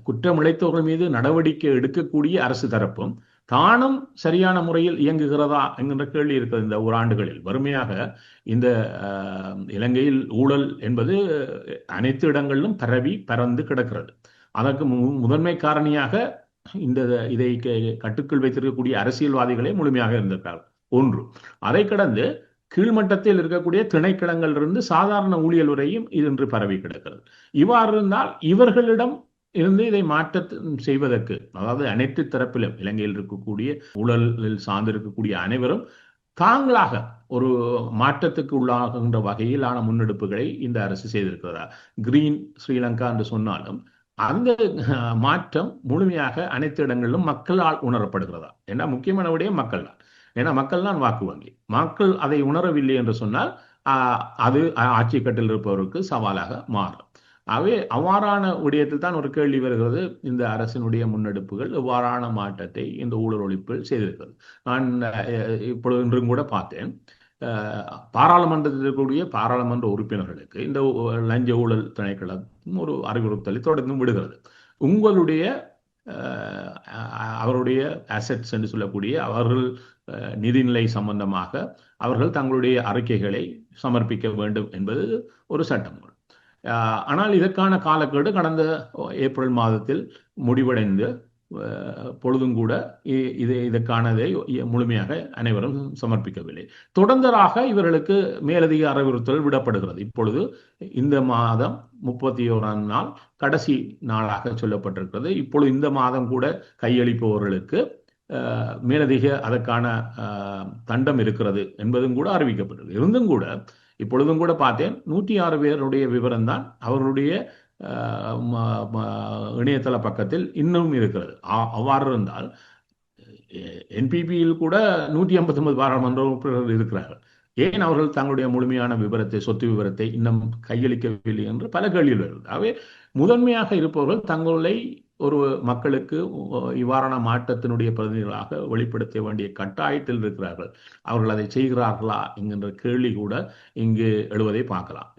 குற்றம் இழைத்தவர்கள் மீது நடவடிக்கை எடுக்கக்கூடிய அரசு தரப்பும் தானும் சரியான முறையில் இயங்குகிறதா என்கின்ற கேள்வி இருக்கிறது. இந்த ஓராண்டுகளில் வறுமையாக இந்த இலங்கையில் ஊழல் என்பது அனைத்து இடங்களிலும் பரவி பறந்து கிடக்கிறது. அதற்கு முதன்மை காரணியாக இந்த இதை கட்டுக்குள் வைத்திருக்கக்கூடிய அரசியல்வாதிகளே முழுமையாக இருந்திருக்கிறார்கள். ஒன்று. அதை கடந்து கீழ்மட்டத்தில் இருக்கக்கூடிய திணைக்களங்களிலிருந்து சாதாரண ஊழியர் வரையும் இது இன்று பரவி கிடக்கிறது. இவ்வாறு இருந்தால் இவர்களிடம் இருந்து இதை மாற்ற செய்வதற்கு, அதாவது அனைத்து தரப்பிலும் இலங்கையில் இருக்கக்கூடிய ஊழலில் சார்ந்திருக்கக்கூடிய அனைவரும் தாங்களாக ஒரு மாற்றத்துக்கு உள்ளாகின்ற வகையிலான முன்னெடுப்புகளை இந்த அரசு செய்திருக்கிறதா? கிரீன் ஸ்ரீலங்கா என்று சொன்னாலும் அந்த மாற்றம் முழுமையாக அனைத்து இடங்களிலும் மக்களால் உணரப்படுகிறதா? ஏன்னா முக்கியமான விடயம் மக்கள் தான். ஏன்னா மக்கள் தான் வாக்கு வங்கி. மக்கள் அதை உணரவில்லை என்று சொன்னால் அது ஆட்சி கட்டில் இருப்பவருக்கு சவாலாக மாறும். ஆகவே அவ்வாறான விடயத்தில் தான் ஒரு கேள்வி வருகிறது, இந்த அரசினுடைய முன்னெடுப்புகள் எவ்வாறான மாற்றத்தை இந்த ஊழல் ஒழிப்பில் செய்திருக்கிறது. நான் இப்பொழுது இன்றும் கூட பார்த்தேன், பாராளுமன்றத்தில் இருக்கக்கூடிய பாராளுமன்ற உறுப்பினர்களுக்கு இந்த லஞ்ச ஊழல் திணைக்களம் ஒரு அறிவுறுத்தலை தொடர்ந்து விடுகிறது. உங்களுடைய அவருடைய அசெட்ஸ் என்று சொல்லக்கூடிய அவர்கள் நிதிநிலை சம்பந்தமாக அவர்கள் தங்களுடைய அறிக்கைகளை சமர்ப்பிக்க வேண்டும் என்பது ஒரு சட்டம். ஆனால் இதற்கான காலக்கெடு கடந்த ஏப்ரல் மாதத்தில் முடிவடைந்து பொழுதும் கூட இதற்கானதை முழுமையாக அனைவரும் சமர்ப்பிக்கவில்லை. தொடர்ந்தராக இவர்களுக்கு மேலதிக அறிவுறுத்தல் விடப்படுகிறது. இப்பொழுது இந்த மாதம் 31ஆம் நாள் கடைசி நாளாக சொல்லப்பட்டிருக்கிறது. இப்பொழுது இந்த மாதம் கூட கையளிப்பவர்களுக்கு மேலதிக அதற்கான தண்டம் இருக்கிறது என்பதும் கூட அறிவிக்கப்பட்டது. இருந்தும் கூட இப்பொழுதும் கூட பார்த்தேன், 106 பேருடைய விவரம் தான் அவர்களுடைய இணையதள பக்கத்தில் இன்னும் இருக்கிறது. அவ்வாறு இருந்தால் என்பிபியில் கூட 159 பாராளுமன்ற உறுப்பினர்கள் இருக்கிறார்கள். ஏன் அவர்கள் தங்களுடைய முழுமையான விவரத்தை, சொத்து விவரத்தை இன்னும் கையளிக்கவில்லை என்று பல கேள்விகள் வருகிறது. ஆகவே முதன்மையாக இருப்பவர்கள் தங்களை ஒரு மக்களுக்கு இவ்வாறான மாற்றத்தினுடைய பிரதிநிதிகளாக வெளிப்படுத்த வேண்டிய கட்டாயத்தில் இருக்கிறார்கள். அவர்கள் அதை செய்கிறார்களா என்கின்ற கேள்வி கூட இங்கு எழுவதை பார்க்கலாம்.